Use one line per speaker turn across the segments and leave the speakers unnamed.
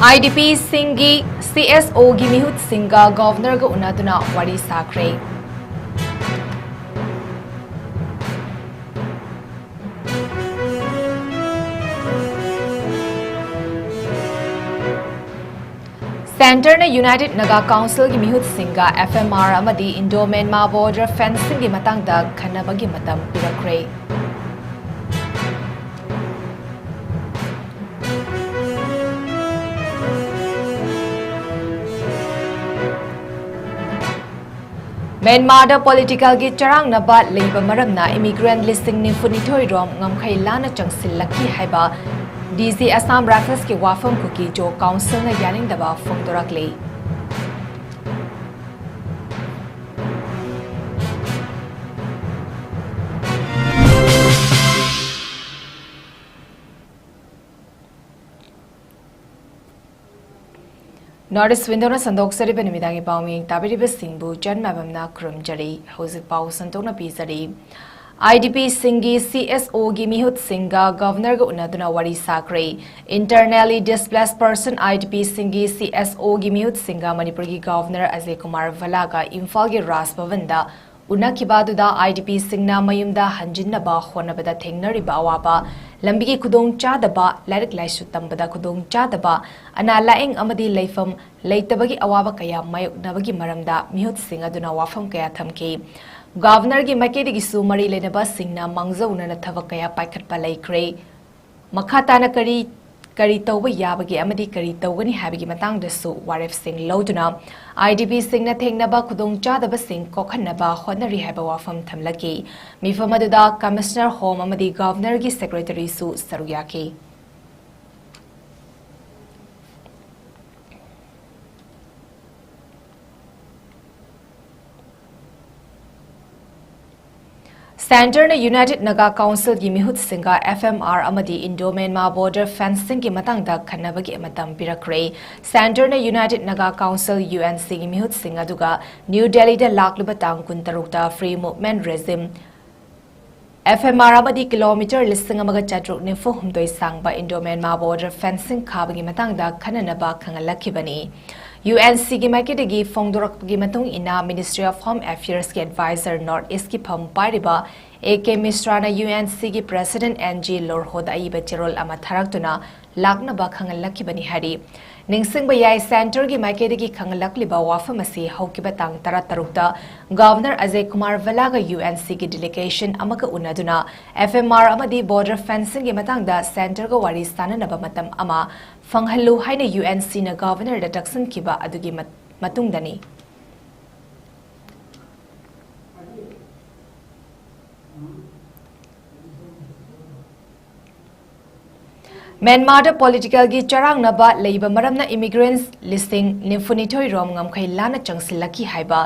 IDP Singi CSO gi mihut singa governor ga unaduna wari sakre. Center na United Naga Council gi mihut singa FMR amadi Indo-Myanmar border fencing gi matangda khanabagi matam pirakre. Myanmar da political gi charang na ba leiba maramna immigrant listing ni funithoi rom 𝐿𝐻𝐸𝐿 changsilaki haiba DC Assam Rifles ki wafam Kuki-Zo council na yaning daba phongdorakle. Northeast window na sandok sari benimidangi pauming tabiri besingbu 𝗠𝗔𝗡𝐻𝐸𝐿 𝐁𝐫𝐴 hozik pau santokna pisari. IDP Singi CSO gi mihut singa governor ga unaduna wari sakre. Internally displaced person IDP Singi CSO gi mihut singa manipur gi governor 𝐍𝐄𝐰𝐬 ga Imphal gi Raj Bhavan da unakibaduda IDP singna mayumda hanjinnaba honabada thengnariba awaba lambi gi khudong chadaba lairik laisu tambada khudong chadaba ana laing amadi leifam leitabagi awaba kaya mayoknabagi maramda mihut singa duna wafam kaya thamki. Governor gi maikedi gi su mari lenaba singna mangzauna na thabak kaya paikhatpa laikre. Makhatana kari tawba yabagi amadi kari tawgani habigi matangdasu waref sing loduna IDP singna thengnaba khudong chadaba sing kokhanaba honari haiba wafam thamlaki. Mifamaduda Commissioner Home amadi Governor gi Secretary su saruyaki. Center na United Naga Council gi mihut singa FMR amadi Indo-Myanmar border fencing gi matangda khanabagi matam pirakre. Center na United Naga Council UNC gi mihut singa duga New Delhi da lakluba tang 16 free movement regime FMR amadi kilometer listing amaga chatruk nifu humdoi sangba Indo-Myanmar border fencing khabagi matangda khananaba khangalakibani. UNC gi maikidagi phongdorak gi matung ina Ministry of Home Affairs ki advisor North East ki pham pairiba AK Mishra na UNC gi President NG Lorhoda aiba cherol ama tharaktuna laknaba khangalakibani hari. Ningsingba yai center gi maikidagi khangalakliba wafam asi haukiba tang taratarukta Governor 𝐍𝐄𝐰𝐬 ga UNC gi delegation amaka unaduna FMR amadi border fencing gi matangda center ga wari sananaba matam ama fanghallu haina UNC na Governor da taksan kiba adugi matungdani. Myanmar da political gi charang na ba leiba maramna immigrants listing nimfunithoi rom 𝐿𝐻𝐸𝐿 changsilaki haiba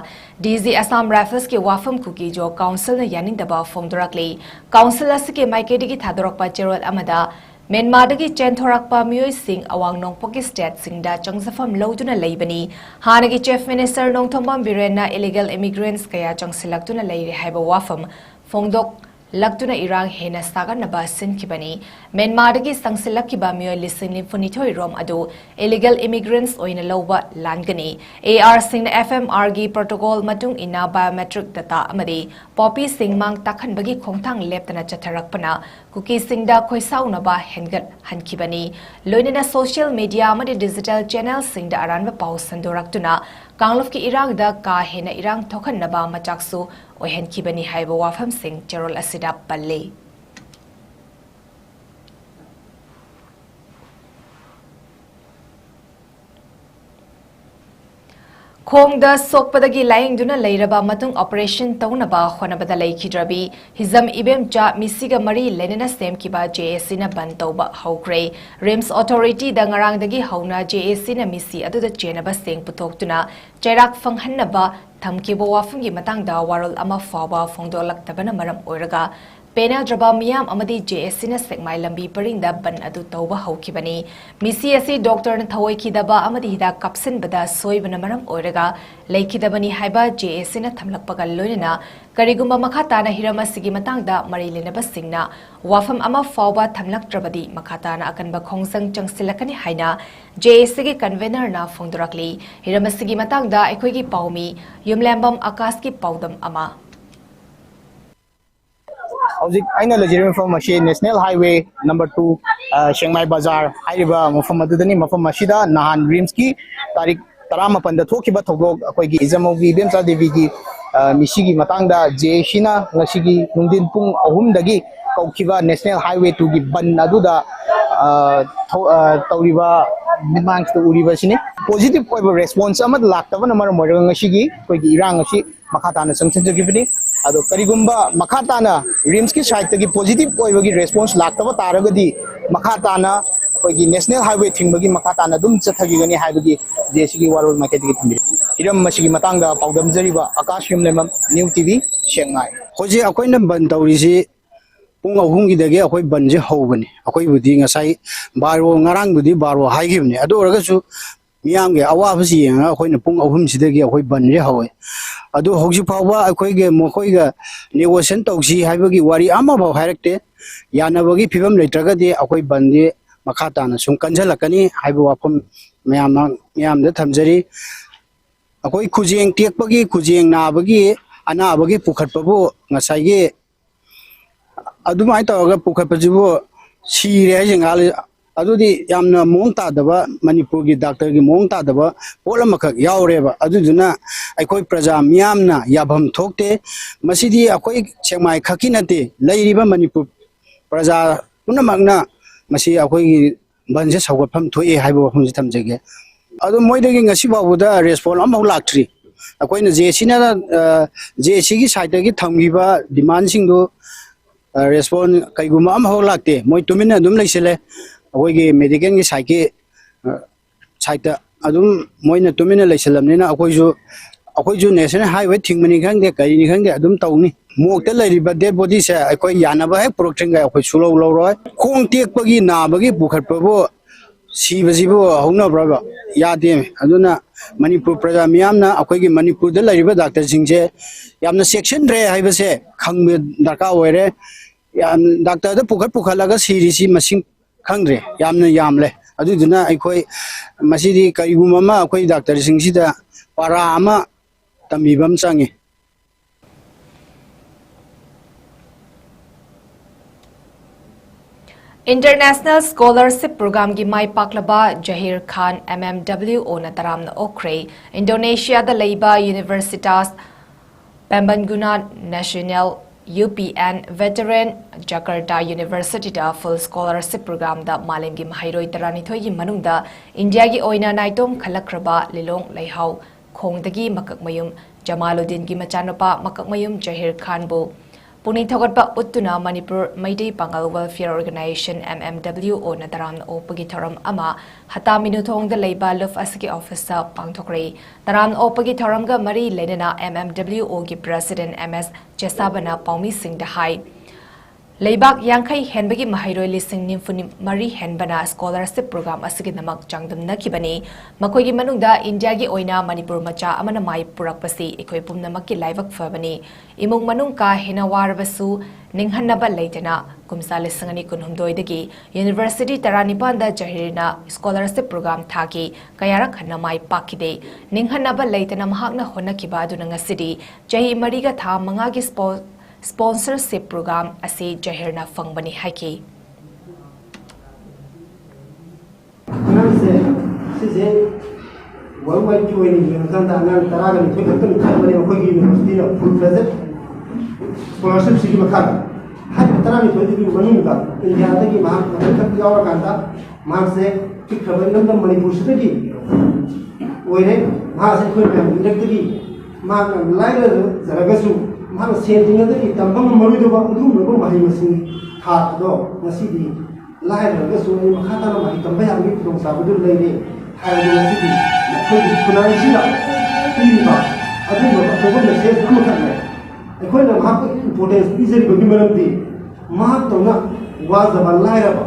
DC Assam Rifles ki wafam Kuki-Zo council na yaning daba phongdorakle. Council asike maikedi gi thadorakpa cherol amada Myanmar dagi chenthorakpa miyoi sing awang nongpoki state singda changsafam loduna leibani hanagi chief minister Nongthombam Birenna illegal immigrants kaya changsilaktuna leire haiba wafam phongdok laktuna irang hena saganaba sinkibani. Myanmar dagi sangsilakiba miyoi lising nimfunithoi rom adu illegal immigrants oina loba langani. AR sing na FMR gi protocol matung ina biometric data amadi poppy sing mang takhanbagi khongthang leptana chatharakpana Kuki singda khoisaunaba hengat hankibani. Loinina social media amadi digital channel singda aranba pau sandoraktuna Kanglof ki irang da ka hena irang thokhanaba machaksu ohenkibani haiba wafam sing cherol asida palle. Khong da sokpadagi laing duna leiraba matung operation taunaba honabada leikidrabi hizam ibem cha misiga mari lenena semkiba JAC na ban tauba haukre. RIMS authority da ngarang dagi hauna JAC na misi aduda chenaba seng putoktuna cherak fanghannaba thamkiba wafumgi matangda warol ama faba phongdolak tabana maram oiraga पेनाद्रबा मियाम अमदी JSC न सेकमाई लंबी परिंदा बन अदु तौबा हौखिबनी मिसी असि doctor न थवैखिदबा अमदी हिदा कपसिनबदा सोइबना मरम ओइरगा लेखिदबनी हाइबा JSC न थमलकपगा लोइना करिगुम्बा मखा ताना हिरम असिगी मतंगदा मरि लेनबा सिंगना वाफम अमा फावबा थमलकत्रबदी मखा ताना अकनबा खोंसंग चंगसिलकनी हाइना JSC गे कन्वेनर ना फोंदरकली हिरम असिगी मतंगदा अखोइगी पाउमी युमलैंबम आकाश की पाउदम अमा
Howzik aina legitimate from machine National Highway number 2 Chiang Mai Bazaar haiba mafam adudani mafam mashida nahan dreams ki tarik 18 da thokiba thogok akoigi 𝐿𝐬𝐁𝐫𝐬 𝐁𝐫𝐴 gi misigi matangda JSC na ngasigi nungdin pung 3 dagi kaukiba National Highway 2 gi ban aduda tawriba dimang to uriba sini positive response amad laktaba namar moirang ngasigi koigi irang ngasi makhatana sangchenjagibni ado karigumba makhatana rims ki side tagi positive oibagi response laktaba taragadi makhatana koigi National Highway thingbagi makhatana dum chathagigani haibagi JSC gi warol market gi thimbi iram masigi matangda paudam jariba akash yumlemam newtv Chiang Mai
hoji akoina ban tawrisi pung ahum gi dage akoi ban je hobani akoi budi ngasai baro ngarang budi baro haigibni ado oragasu miyam ge awabasi yenga akoina pung ahum sidagi akoi ban je hawe adu hoji phawa akoi ge mokoi ga negotiation tawsi haibagi wari ama ba hairekte yanabagi phibam leitraga de akoi bandi makhata na sum kanjalakani haibu wafam miyam da thamjari akoi khujeng tekpagi khujeng nabagi anabagi pukhatpabu ngasai ge adumai tawaga pukhatpajibu sire hajengal adudi yamna mong tadaba manipur gi doctor gi mong tadaba polamakak yaureba aduduna aikoi praja miyamna yabham thokte masidi akoi chengmai khakinate leiriba manipur praja punamagna masi akoi gi banje sawgapham thoi haibo phumji thamjege adu moidagi ngasi babuda response amau laktri akoina JSC gi side gi thamgiba demand singdo response kaiguma amau lakte moi tumina dum leisele akoigi medical gi side adum moina tumina leisalamnina akoiju National Highway thingmani khangde kaini khangde adum tawni mokta leiriba dead body se akoi yanaba he protecting ga akoi sulo loroi khong tekpagi nabagi bukhatpabo sibajibo hongna braba yade aduna manipur praja miyamna akoigi manipur da leiriba doctor singje yamna section re haibase khangbe darka oire yam doctor da pukhalaga sirisi masing khangre yamna yamle aduduna aikoi masidi kaigumama akoi doctor singsida para ama tambibam changi
International Scholarship Program gi mai paklaba 𝐍𝐞𝐰𝐬 MMWO na taramna okre Indonesia da leiba Universitas Pembangunan Nasional UPN Veteran Jakarta University da full scholarship program da malim gi mahairoi tarani thoi gi manungda India gi oina naitom khalakraba lilong leihau khongdagi makakmayum Jamaluddin gi machanopa makakmayum 𝐍𝐞𝐰𝐬 bu Puni thogatpa uttuna Manipur Maidei Pangal Welfare Organization MMWO na taram na opagi thoram ama hata minuthong da leiba luf asiki officer pangthokre taram opagi thoram ga mari lenana MMWO gi president MS Chesabana Paumi Singh da hai Leibak Yankai Henbagi Mahairoi Lising Nimfuni Mari Henbana Scholarship Program asigi namak changdam nakibani makoigi manungda India gi oina Manipur macha amana mai purakpasi ikoi pumnamakki laibak fabani imung manung ka hena warbasu ninghanaba leitana kumsa lisangani kunhumdoi dagi University Taranipan da 𝐍𝐸𝐻 Scholarship Program thaki kayarak hanna mai pakide ninghanaba leitana mahakna honakiba aduna ngasidi ꯆꯍꯤ ꯃꯔꯤꯒ ꯊꯥ ꯃꯉꯥꯒꯤ sponsorship program asi 𝐍𝐸𝐻 na fangbani haiki
worldwide joining tanda angan taraga ni thoi bani khoi university na full present scholarship sigi makha har tara ni thoi di bani da india ta ki ma ka yawa kanta ma se ki khabar nam manipur se ki oire ma se khoi na direct ki ma lai ra zaraga su ma se dinga da ki tambam maru do ba udu no ma hi masing tha do nasi di lai ra ga su ni makha ta na ma tamba ya mi dong sa bu lai ni hai do nasi di khoi kunai si da ti ba adu ba so ba message am kha na khoi na ma importance bi zari ba bi maram di ꯃꯍꯥꯛꯇꯧꯅ ꯋꯥꯖꯕ ꯂꯥꯏꯔꯕ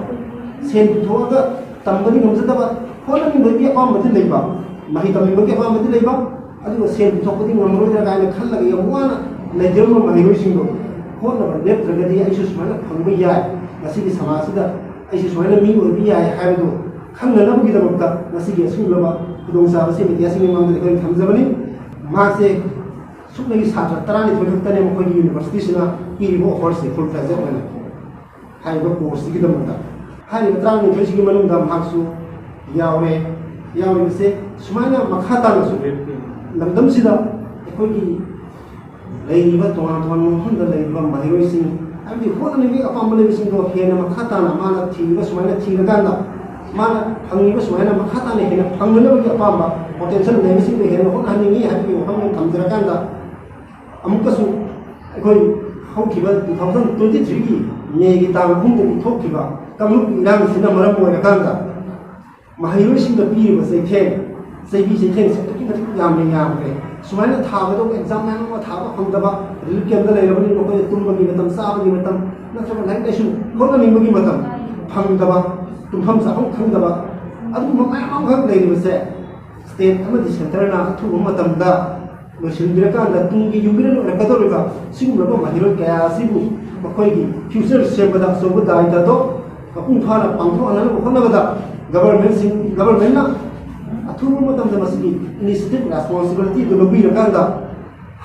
ꯁꯦꯟ ꯄꯨꯊꯣꯛꯑꯒ ꯇꯝꯕꯗꯤ ꯉꯝꯖꯗꯕ ꯍꯣꯠꯅꯅꯤꯡꯕꯒꯤ ꯑꯄꯥꯝꯕꯗꯤ ꯂꯩꯕ ꯃꯍꯩ ꯇꯝꯅꯤꯡꯕꯒꯤ ꯑꯄꯥꯝꯕꯗꯤ ꯂꯩꯕ ꯑꯗꯨꯒ ꯁꯦꯟ ꯄꯨꯊꯣꯛꯄꯗꯤ ꯉꯝꯃꯔꯣꯏꯗ꯭ꯔꯥ ꯀꯥꯏꯅ ꯈꯜꯂꯒ ꯌꯥꯝ ꯋꯥꯅ ꯂꯩꯖꯔꯝꯕ ꯃꯍꯩꯔꯣꯏꯁꯤꯡꯗꯣ ꯍꯣꯠꯅꯕ ꯂꯦꯞꯇ꯭ꯔꯒꯗꯤ ꯑꯩꯁꯨ ꯁꯨꯃꯥꯏꯅ ꯐꯪꯕ ꯌꯥꯏ ꯉꯁꯤꯒꯤ ꯁꯃꯥꯖꯁꯤꯗ ꯑꯩꯁꯨ ꯁꯨꯃꯥꯏꯅ ꯃꯤ ꯑꯣꯏꯕ ꯌꯥꯏ ꯍꯥꯏꯕꯗꯨ ꯈꯪꯅꯅꯕꯒꯤꯗꯃꯛꯇ ꯉꯁꯤꯒꯤ ꯑꯁꯤꯒꯨꯝꯂꯕ ꯈꯨꯗꯣꯡꯆꯥꯕꯁꯤ ꯃꯤꯗꯤꯌꯥꯁꯤꯡꯒꯤ ꯃꯃꯥꯡꯗ ꯑꯩꯈꯣꯏ ꯊꯝꯖꯕꯅꯤ ꯃꯍꯥꯛꯁꯦ ꯁꯨꯞꯅꯒꯤ ꯁꯥꯇ꯭ꯔ 12 ꯈꯛꯇꯅꯦ ꯃꯈꯣꯏꯒꯤ ꯌꯨꯅꯤꯚꯔꯁꯤꯇꯤꯁꯤꯅ ꯄꯤꯔꯤꯕ ꯑꯣꯐꯔꯁꯦ ꯐꯨꯜ ꯐ꯭ꯂꯦꯖꯦꯠ ꯑꯣꯏꯅ ꯍꯥꯏꯔꯤꯕ ꯀꯣꯔꯁꯁꯤꯒꯤꯗꯃꯛꯇ ꯍꯥꯏꯔꯤꯕ 12ꯁꯤꯒꯤ ꯃꯅꯨꯡꯗ ꯃꯍꯥꯛꯁꯨ ꯌꯥꯎꯔꯤꯕꯁꯦ ꯁꯨꯃꯥꯏꯅ ꯃꯈꯥ ꯇꯥꯅꯁꯨ ꯂꯝꯗꯝꯁꯤꯗ ꯑꯩꯈꯣꯏꯒꯤ ꯂꯩꯔꯤꯕ ꯇꯣꯉꯥꯟ ꯇꯣꯉꯥꯟꯕ ꯃꯐꯝꯗ ꯂꯩꯔꯤꯕ ꯃꯍꯩꯔꯣꯏꯁꯤꯡ ꯍꯥꯏꯕꯗꯤ ꯍꯣꯠꯅꯅꯤꯡꯕꯒꯤ ꯑꯄꯥꯝꯕ ꯂꯩꯕꯁꯤꯡꯗꯣ ꯍꯦꯟꯅ ꯃꯈꯥ ꯇꯥꯅ ꯃꯥꯅ ꯊꯤꯔꯤꯕ ꯁꯨꯃꯥꯏꯅ ꯊꯤꯔꯀꯥꯟꯗ ꯃꯥꯅ ꯐꯪꯉꯤꯕ ꯁꯨꯃꯥꯏꯅ ꯃꯈꯥ ꯇꯥꯅ ꯍꯦꯟꯅ ꯐꯪꯅꯅꯕꯒꯤ ꯑꯄꯥꯝꯕ ꯄꯣꯇꯦꯟꯁꯤꯌꯦꯜ ꯂꯩꯕꯁꯤꯡꯗꯣ ꯍꯦꯟꯅ ꯍꯣꯠꯅꯍꯟꯅꯤꯡꯉꯤ ꯍꯥꯏꯕꯒꯤ ꯋꯥꯐꯝ ꯊꯝꯖꯔꯀꯥꯟꯗ ꯑꯃꯨꯛꯀꯁꯨ ꯑꯩꯈꯣꯏ ꯍꯧꯈꯤꯕ 2023ꯒꯤ ꯃꯦꯒꯤ ꯇꯥꯡ 3ꯗꯒꯤ ꯊꯣꯛꯈꯤꯕ ꯀꯥꯡꯂꯨꯞꯀꯤ ꯏꯔꯥꯡꯁꯤꯅ ꯃꯔꯝ ꯑꯣꯏꯔꯀꯥꯟꯗ ꯃꯍꯩꯔꯣꯏꯁꯤꯡꯗ ꯄꯤꯔꯤꯕ ꯆꯩꯕꯤ ꯆꯩꯊꯦꯡꯁꯦ ꯑꯗꯨꯛꯀꯤ ꯃꯇꯤꯛ ꯌꯥꯝꯅ ꯌꯥꯝꯈ꯭ꯔꯦ ꯁꯨꯃꯥꯏꯅ ꯊꯥꯒꯗꯧꯕ ꯑꯦꯛꯖꯥꯝ ꯃꯌꯥꯝ ꯑꯃ ꯊꯥꯕ ꯐꯪꯗꯕ ꯔꯤꯂꯤꯐ ꯀꯦꯝꯞꯇ ꯂꯩꯔꯕꯅꯤꯅ ꯃꯈꯣꯏꯅ ꯇꯨꯝꯕꯒꯤ ꯃꯇꯝ ꯆꯥꯕꯒꯤ ꯃꯇꯝ ꯅꯠꯇ꯭ꯔꯒ ꯂꯥꯏꯔꯤꯛ ꯂꯥꯏꯁꯨ ꯍꯣꯠꯅꯅꯤꯡꯕꯒꯤ ꯃꯇꯝ ꯐꯪꯗꯕ ꯇꯨꯝꯐꯝ ꯆꯥꯐꯝ ꯈꯪꯗꯕ ꯑꯗꯨꯒꯨꯝꯕ ꯃꯌꯥꯝ ꯑꯃꯈꯛ ꯂꯩꯔꯤꯕꯁꯦ ꯁ꯭ꯇꯦꯠ ꯑꯃꯗꯤ ꯁꯦꯟꯇꯔꯅ ꯑꯊꯨꯕ ꯃꯇꯝꯗ ꯂꯣꯏꯁꯤꯟꯕꯤꯔꯀꯥꯟꯗ ꯇꯨꯡꯒꯤ ꯌꯨꯝꯕꯤꯔꯦꯟ ꯑꯣꯏꯔꯛꯀꯗꯧꯔꯤꯕ ꯁꯤꯒꯨꯝꯂꯕ ꯃꯍꯩꯔꯣꯏ ꯀꯌꯥ ꯑꯁꯤꯕꯨ ꯃꯈꯣꯏꯒꯤ ꯐ꯭ꯌꯨꯆꯔ ꯁꯦꯝꯕꯗ ꯑꯆꯧꯕ ꯗꯥꯏꯇꯗꯣ ꯃꯄꯨꯡ ꯐꯥꯅ ꯄꯥꯡꯊꯣꯛꯍꯟꯅꯕ ꯍꯣꯠꯅꯕꯗ ꯒꯕꯔꯃꯦꯟꯅ ꯑꯊꯨꯕ ꯃꯇꯝꯗ ꯃꯁꯤꯒꯤ ꯏꯅꯤꯁꯤꯌꯦꯇꯤꯚ ꯔꯦꯁꯄꯣꯟꯁꯤꯕꯤꯂꯤꯇꯤꯗꯨ ꯂꯧꯕꯤꯔꯀꯥꯟꯗ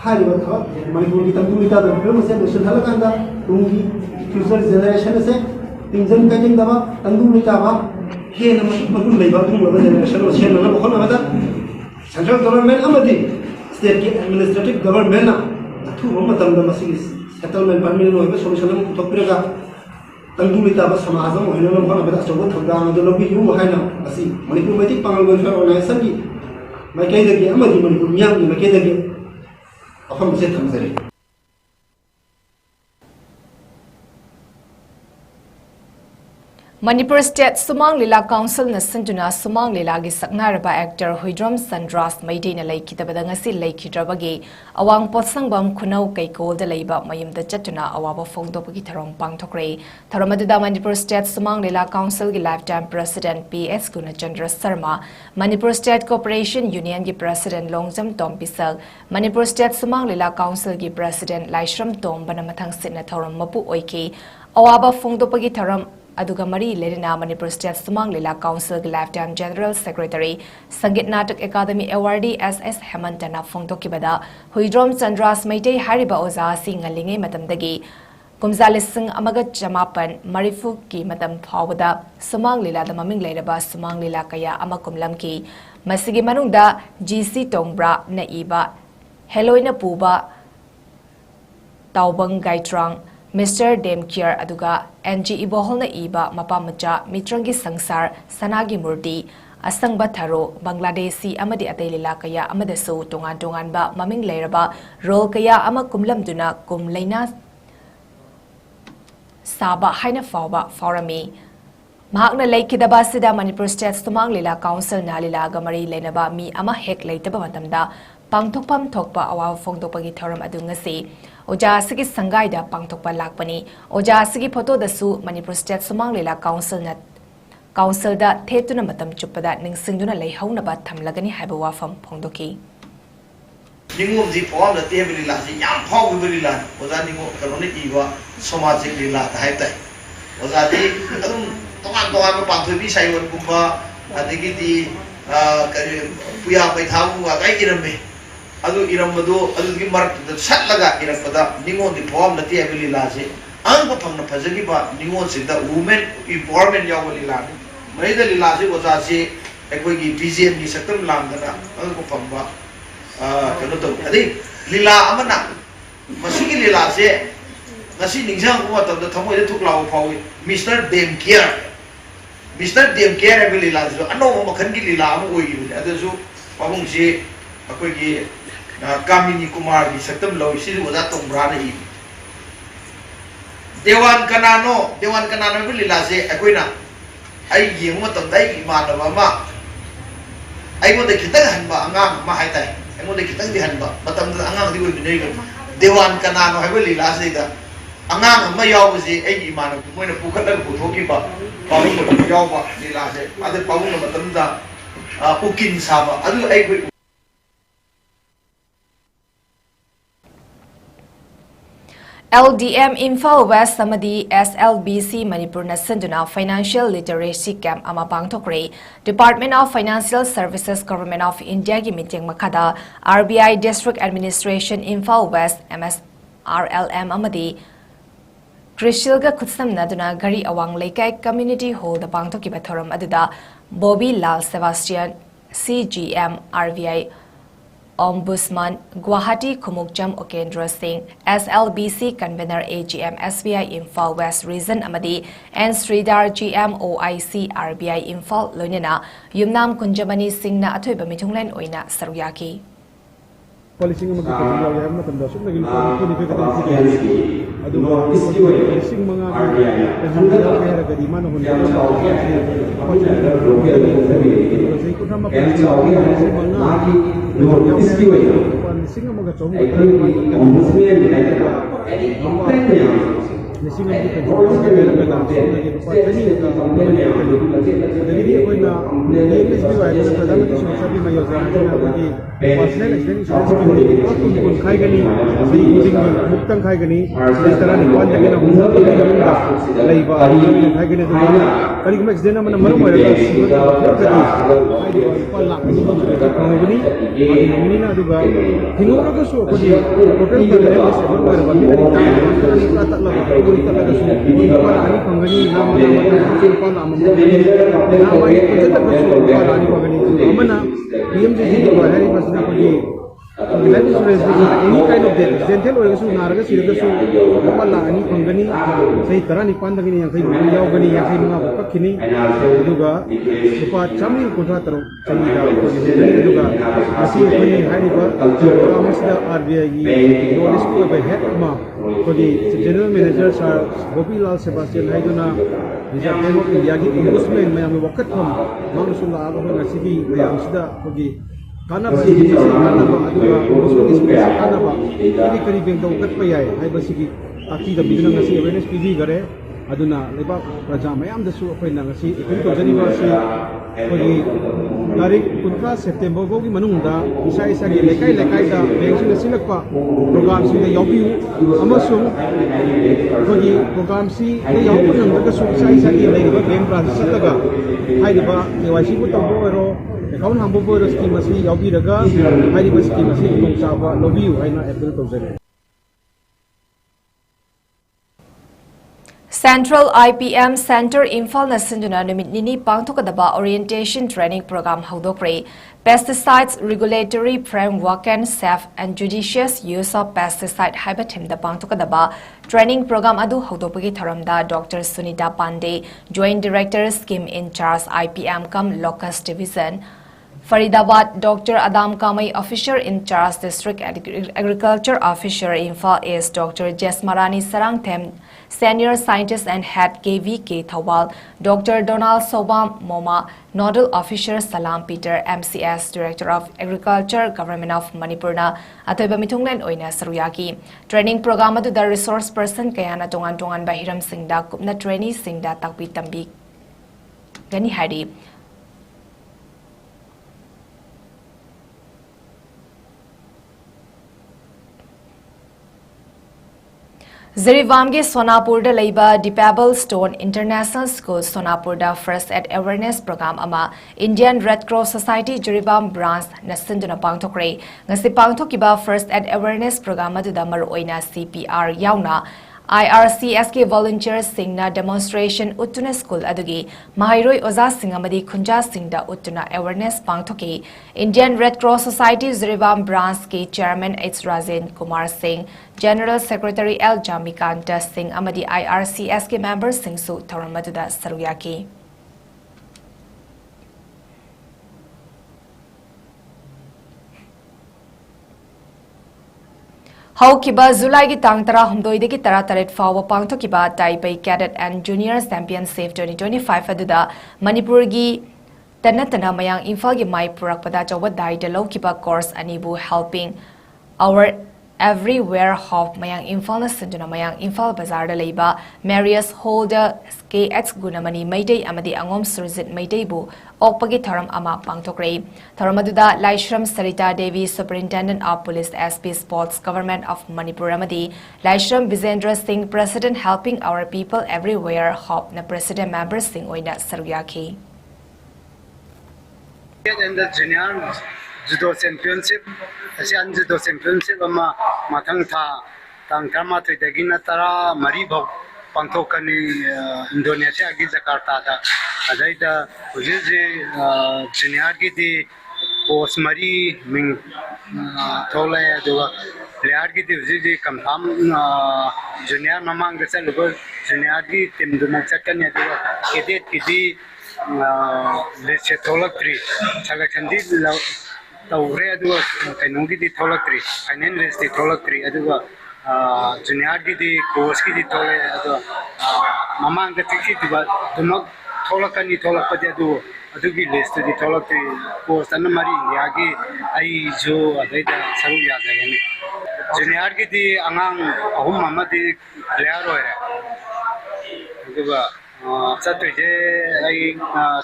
ꯍꯥꯏꯔꯤꯕ ꯊꯕꯛ ꯃꯅꯤꯄꯨꯔꯒꯤ ꯇꯪꯗꯨ ꯂꯩꯇꯥꯗꯕ ꯐꯤꯕꯝ ꯑꯁꯤ ꯂꯣꯏꯁꯤꯟꯍꯜꯂꯀꯥꯟꯗ ꯇꯨꯡꯒꯤ ꯐ꯭ꯌꯨꯆꯔ ꯖꯦꯅꯦꯔꯦꯁꯟ ꯑꯁꯦ ꯇꯤꯡꯖꯪ ꯀꯥꯏꯖꯪꯗꯕ ꯇꯪꯗꯨ ꯂꯩꯇꯥꯕ ꯍꯦꯟꯅ ꯃꯒꯨꯟ ꯂꯩꯕ ꯑꯗꯨꯒꯨꯝꯂꯕ ꯖꯦꯅꯦꯔꯦꯁꯟ ꯑꯃ ꯁꯦꯝꯅꯅꯕ ꯍꯣꯠꯅꯕꯗ ꯁꯦꯟꯇ꯭ꯔꯦꯜ ꯒꯕꯔꯃꯦꯟ ꯑꯃꯗꯤ ꯁ꯭ꯇꯦꯠꯀꯤ ꯑꯦꯗꯃꯤꯅꯤꯁꯇ꯭ꯔꯦꯇꯤꯚ ꯒꯕꯔꯃꯦꯟꯅ ꯑꯊꯨꯕ ꯃꯇꯝꯗ ꯃꯁꯤꯒꯤ ꯁꯦꯇꯜꯃꯦꯟ ꯄꯔꯃꯤꯅꯦꯟ ꯑꯣꯏꯕ ꯁꯣꯂꯨꯁꯟ ꯑꯃ ꯄꯨꯊꯣꯛꯄꯤꯔꯒ ꯇꯪꯗꯨ ꯂꯩꯇꯥꯕ ꯁꯃꯥꯖ ꯑꯃ ꯑꯣꯏꯅꯅꯕ ꯍꯣꯠꯅꯕꯗ ꯑꯆꯧꯕ ꯊꯧꯗꯥꯡ ꯑꯗꯨ ꯂꯧꯕꯤꯌꯨ ꯍꯥꯏꯅ ꯃꯁꯤ ꯃꯅꯤꯄꯨꯔ ꯃꯩꯇꯩ ꯄꯥꯉꯜ ꯋꯦꯜꯐꯤꯌꯔ ꯑꯣꯔꯒꯅꯥꯏꯖꯦꯁꯟꯒꯤ ꯃꯥꯏꯀꯩꯗꯒꯤ ꯑꯃꯗꯤ ꯃꯅꯤꯄꯨꯔ ꯃꯤꯌꯥꯝꯒꯤ ꯃꯥꯏꯀꯩꯗꯒꯤ ꯋꯥꯐꯝ ꯑꯁꯤ ꯊꯝꯖꯔꯤ
Manipur State Sumang Lila Council na Sinduna Sumang Lila gi saknaraba actor 𝐋𝐢𝐯𝐞𝐰𝐬 na laikhitabada ngasi laikhidrabagi awang potsangbam khunau 𝐾𝐈 leiba mayumda chatuna awaba phongdopagi tharong pangthokre tharamadida Manipur State Sumang Lila Council gi lifetime president PS Gunachandra Sharma Manipur State Cooperation Union gi president Longjam Tompisal Manipur State Sumang Lila Council gi president Laishram Tombana mathang sitna thoram mapu oiki awaba phongdopagi tharam aduga mari lerina Manipur State Sumang Lila Council gi lifetime general secretary Sangit Natak Academy awardee SS Hemantana phongdokibada Huidrom Chandras Maitei hariba oza singalinge matamdagi kumzalising amaga jamapan marifu ki matam phawada Sumang Lila da maming leiraba Sumang Lila kaya amakumlamki masigi manungda GC Tongbra na iba Heloina puba Taubang Gaitrang Mr. Demkier aduga NG Ibohol na iba mapamacha mitrangi sangsar sanagi murti asangba tharo Bangladesi amadi atay lila kaya amadasu tungan ba maming leiraba role kaya ama kumlamduna kumlaina saba haina fawba forami mahakna laikidaba sida Manipur State Sumang Lila Council na lila gamari lenaba mi ama hek leitaba matamda pangthokpam thokpa awa phongdopagi thoram adu ngasi Oja asigi sangai da pangthokpa lakpani oja asigi photo da su Manipur State Sumang Lila Council da thetuna matam chupada ningsingduna leihauna ba thamlagani haiba wafam phongdoki
Ningom ji phom da te bili la ji yam phom bili la oja ningo kaloni iwa samajik lila ta hai tai oja ji adum tongan ba pangthoi bi saiwon kumba adigi di kari puya pai thamu wa kai irambe adu irambado adu gi marak da satlaga irapada ningon di phom na te bili la ji ang ko phangna phajagi ba ningon se da women empowerment yaw bili la mai da lila ji oja ji ekoi gi BGM gi saktam lam da ang ko phangba kano to adi lila amana masigi lila se ngasi ningjang ko matam da thamoi da thuklaw phawi Mr. Demkier bili la ji ano makhan gi lila am oi gi adu su pabung ji akoi gi Kamini Kumar di saktam law isi oja Tongbra na i Dewan Kanano bili la se akoi na ai yeng matam dai gi manaba ma ai mo de kitang hanba angang ma hai tai ai mo de kitang di hanba matam da angang di oi binai ga Dewan Kanano hai bili la se da angang ama yawbasi ai imana moina pukhatlaga puthokiba pawung matam yawba lilase ade pawung matamda ukin saba adu ai koi
LDM Imphal West Samadi SLBC Manipur Nasanduna Financial Literacy Camp ama pangthokre Department of Financial Services Government of India gi meeting makada RBI District Administration Imphal West MSRLM amadi Krishilga Kutsamnaduna Gari Awang Laikai Community Hall the pangthoki bathoram aduda Bobby Lal Sebastian CGM RBI Ombudsman Guwahati 𝐋𝐢𝐯𝐞 𝐍𝐞𝐰𝐬 SLBC Convener AGM SBI Imphal West Region Amadi and Sridhar GM OIC RBI Imphal Loinena Yumnam Kunjamani Singna Athoiba Mithunglen Oina Saruyaki
Policing mga kapatid ay mga tanda so naging adu policing mga kahanda kaya gadi man ho niya kasi ko nama policing mga chong Nising ang kita juga kadang-kadang lagi lupa tadi jadi koy na SBI ko kadang ito sabi mayo sa lagi personal accident insurance kun khai gani sai using muktang khai gani is tarah ni kwan lagi na humna laiba khai gani kali kuma accident naman maru mara kadi pa lang ni ini na duga hinura ko so ko di total pagare sa mara ba ni ta lang kita ada semua para ani penggani nama kita nama nama itu kita bersama para ani penggani mana PM jadi dua hari pasnya pergi kita insurance any kind of debt dental orang su narga sirga su kepala ani penggani saya terang ni pandang ini yang saya beliau gani yang saya mengapa kini juga lupa camil kontrak terus saya dah juga masih ini hari pak kami sudah RBI notice ko by head ma Kodi General Manager Sir Bobby Lal Sebastian Haiduna Reserve Bank of India ki ombudsman mayam wakat tham manusulla aga ho ngasigi mayam sida kodi kana ba ini kana ba aduga ombudsman is kana ba ini kari bank da wakat payai hai basigi aki da bidna ngasi awareness PV gare aduna leba praja mayam da su apoi na ngasi ikun to jani ba si kodi tarik 19 September go ki manungda isa gi lekai da bank sing silakpa program sing da yobi amasung kodi program si da yobi nang da su isa gi leiba bank branch sataga haiba KYC ko tambo ero account hambo bo scheme asi yobi daga haiba scheme asi kong chaba lobby aina appeal to jare
Central IPM Center Imphal Nasanduna Numit Nini Pangthokadaba Orientation Training Program Haudokre Pesticides Regulatory Framework and Safe and Judicious Use of Pesticide Habitim the Pangthokadaba Training Program Adu Haudopagi Tharamda Dr. Sunita Pandey Joint Director Scheme in Charge IPM Kam Locust Division Faridabad Dr. Adam Kamai Officer in Charge District Agriculture Officer Imphal is Dr. Jesmarani Sarangthem Senior Scientist and Head KVK Thawal, Dr. Donald Sobam Moma, Nodal Officer Salam Peter, MCS Director of Agriculture, Government of Manipurna, Atoiba Mitunglen Oina Saruyaki. Training program adu the resource person kayana tongan Bahiram Singda Kupna Trainee Singda Takpi Tambi Gani Hadi. Zirivamge Sonapur da Leiba Dipable Stone International School Sonapur da First Aid Awareness Program ama Indian Red Cross Society Jirivam Branch Nasanduna Pangthokre ngasi pangthokiba First Aid Awareness Program adu da maroina CPR yauna IRCSK volunteers singna demonstration Uttuna School adugi Mahairoi Oza Singamadi Kunja Singda Uttuna Awareness Pangthoki Indian Red Cross Society Zirivam Branch ke Chairman 𝐻𝐸𝐸 Singh General Secretary L. Jamikanta Singh amadi IRCSK members Singh su Thoramaduda Saruyaki. Haukiba July ki tang tara humdoi de ki tara taret fawa pangthokiba Taipei Cadet and Junior Championship 2025 aduda Manipur gi tanatana mayang Imphal gi mai purakpada chawa dai de lokiba course anibu helping our everywhere hop mayang Imphal na sinduna mayang Imphal Bazaar da leiba Marius Holder 𝐋𝐢𝐯𝐞 Maitei amadi angom Surjit Maitei bu okpagi tharam ama pangthokre tharam aduda Laishram Sarita Devi Superintendent of Police SP Sports Government of Manipur amadi Laishram Vizendra Singh President Helping Our People Everywhere hop na President Member Singh oina sargyakhi
in the junior judo championship Asian judo championship ama mathang tha tangkama thidagina tara mari bau pangthokani Indonesia gi Jakarta da adaida uji junior gi di post mari ming thole aduga player gi di uji kamtham junior mamang da chalugo junior gi team du machakani aduga cadet gi di let's say tholakri selection di tawre aduga kainongi di tholakri kainen list di tholakri aduga junior gi di course gi di thole aduga mamang da tiki diba dumak tholakani tholakpadi adugi list di tholakri course an mari india gi ai jo adaida saru ya jagani junior gi di angang ahum mamadi player hoye aduga satuje ai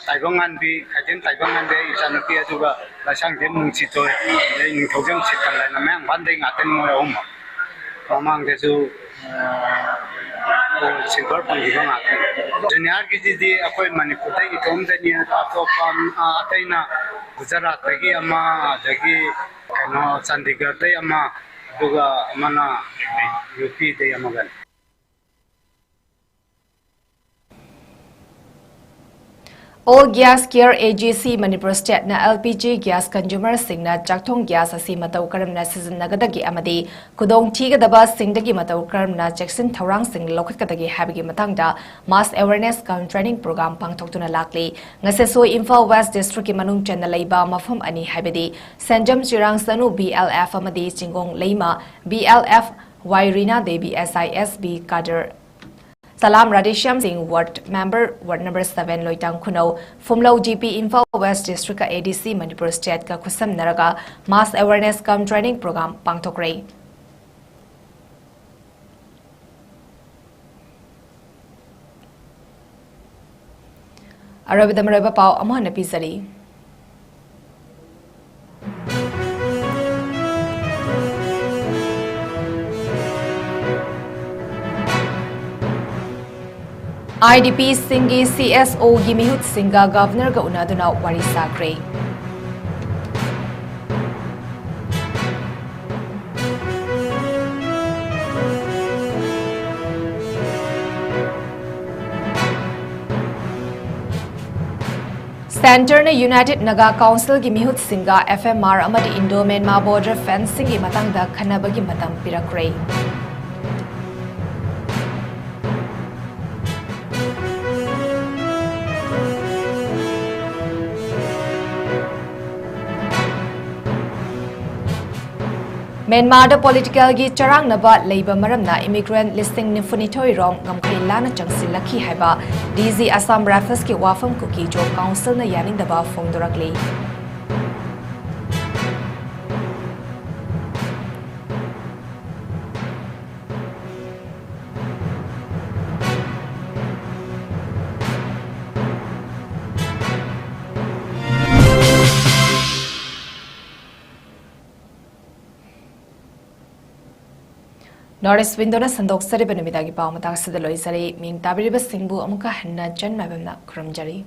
taibangan bi kajen taibangan de isanuki aduga lasang dem mungsi toy ai ning thojam sikal na mang bandai ngaten mo om amang de su ko silver pangi nga junior gi di akoi manipur dai itom da ni to pam ataina gujarat gi ama dagi kano chandigarh dai ama aduga amana UP dai amagan
All Gas Care AGC Manipur State na LPG gas consumer singna chakthong gas asi matau karamna season nagadagi amadi kudong thigadaba singdagi matau karamna jackson thorang sing lokhatkadagi habigi matangda mass awareness count training program pangthoktuna lakli ngaseso Imphal West District ki manung chana leiba mafam ani habidi Sanjam Chirang Sanu BLF amadi chingong leima BLF Wairina Devi SISB Kader Salam Radhesham Singh Ward Member Ward number 7 Loitang Khunau Fumlo GP Imphal West District ka ADC Manipur State ka khusam naraga mass awareness cum training program pangthokre Arabidam reba pau amana pisari IDP Singi CSO Gimihut Singa Governor ga unaduna wari sakre Center na United Naga Council Gimihut Singa FMR amadi Indo-Myanmar border fencing gi matangda khanabagi matam pirakre Myanmar da political gi charang naba leiba maramna immigrant listing nifunithoi rom ngamkhai lana changsilakhi haiba DZ Assam Rifles ki wafam Kuki-Zo Council na yaning daba phongdorakli Norris Windona Sandok Sari Benamidagi Pau Matak Sidaloi Sari Ming Tabiriba Singbu Amuka Hanna Jan Mabamna Kramjari